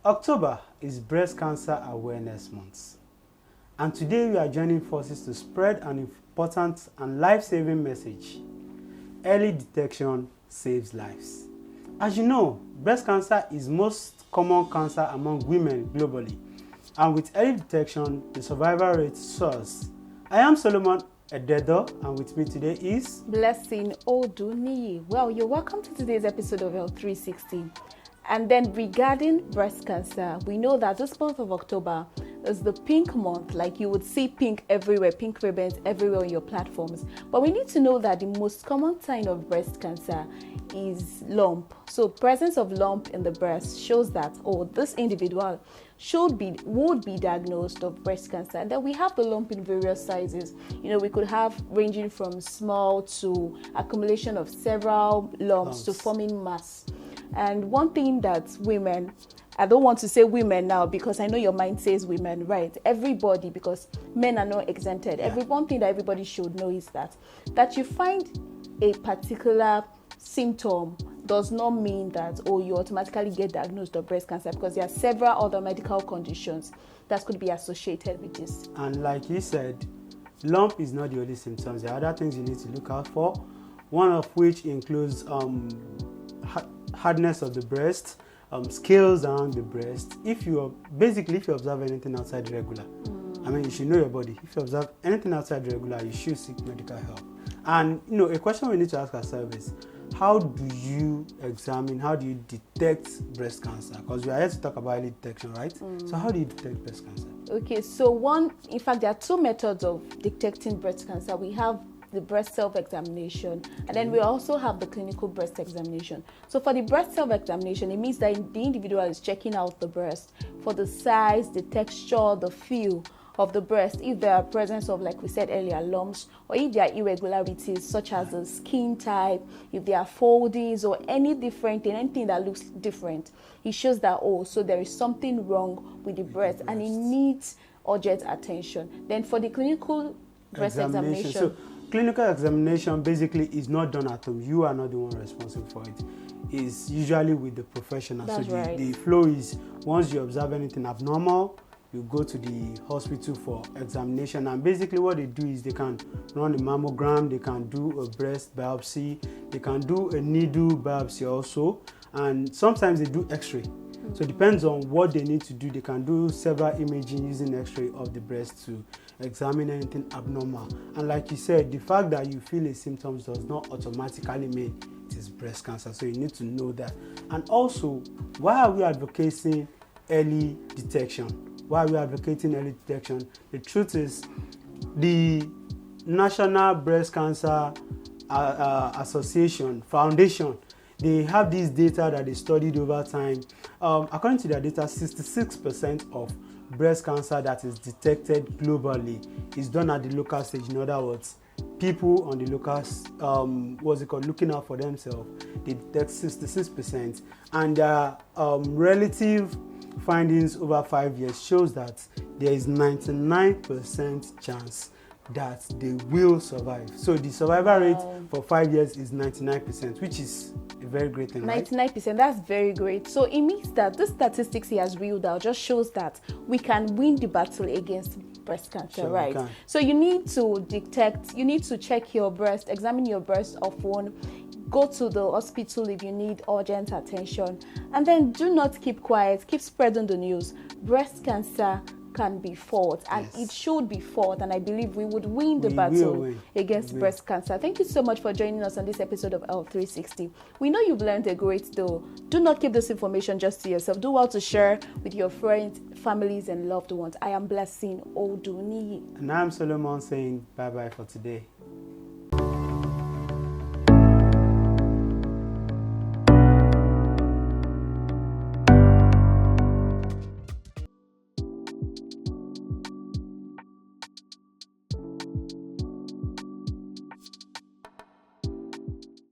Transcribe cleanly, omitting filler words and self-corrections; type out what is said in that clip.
October is Breast Cancer Awareness Month, and today we are joining forces to spread an important and life-saving message. Early detection saves lives. As you know, breast cancer is most common cancer among women globally, and with early detection, the survival rate soars. I am Solomon Ededo, and with me today is Blessing Oduniyi. Well, you're welcome to today's episode of L360. And then regarding breast cancer, we know that this month of October is the pink month. Like you would see pink everywhere, pink ribbons everywhere on your platforms. But we need to know that the most common sign of breast cancer is lump. So presence of lump in the breast shows that, this individual would be diagnosed of breast cancer. And then we have the lump in various sizes. We could have ranging from small to accumulation of several lumps to forming mass. And one thing that women, I don't want to say women now because I know your mind says women, right? Everybody, because men are not exempted. One thing that everybody should know is that you find a particular symptom does not mean that you automatically get diagnosed of breast cancer, because there are several other medical conditions that could be associated with this. And like you said, lump is not the only symptoms. There are other things you need to look out for, one of which includes hardness of the breast, scales around the breast. If you observe anything outside the regular, you should know your body. If you observe anything outside the regular, you should seek medical help. And a question we need to ask ourselves is, how do you detect breast cancer? Because we are here to talk about early detection, right? So how do you detect breast cancer? Okay, so there are two methods of detecting breast cancer. We have the breast self-examination, and then we also have the clinical breast examination. So for the breast self-examination, it means that the individual is checking out the breast for the size, the texture, the feel of the breast, if there are presence of, like we said earlier, lumps, or if there are irregularities such as the skin type, if there are foldings or anything that looks different. It shows that so there is something wrong with the breast and it needs urgent attention. Then for the clinical breast examination. So clinical examination basically is not done at home. You are not the one responsible for it. It's usually with the professional. That's so right. The flow is, once you observe anything abnormal, you go to the hospital for examination, and basically what they do is they can run a mammogram, they can do a breast biopsy, they can do a needle biopsy also, and sometimes they do x-ray. So it depends on what they need to do. They can do several imaging using x-ray of the breast to examine anything abnormal. And like you said, the fact that you feel a symptom does not automatically mean it is breast cancer. So you need to know that. And also, why are we advocating early detection? The truth is, the National Breast Cancer Association Foundation, they have this data that they studied over time. According to their data, 66% of breast cancer that is detected globally is done at the local stage. In other words, people on the local, looking out for themselves, they detect 66%, and their relative findings over 5 years shows that there is 99% chance that they will survive. So the survival rate for 5 years is 99%, which is a very great thing, 99%, right? That's very great. So it means that the statistics he has reeled out just shows that we can win the battle against breast cancer, right? So you need to check your breast, examine your breast often, go to the hospital if you need urgent attention, and then do not keep quiet, keep spreading the news. Breast cancer can be fought, and it should be fought, and I believe we would win the battle against breast cancer. Thank you so much for joining us on this episode of L360. We know you've learned a great deal. Do not keep this information just to yourself. Do well to share with your friends, families, and loved ones. I am Blessing Oduniyi. And I'm Solomon saying bye-bye for today.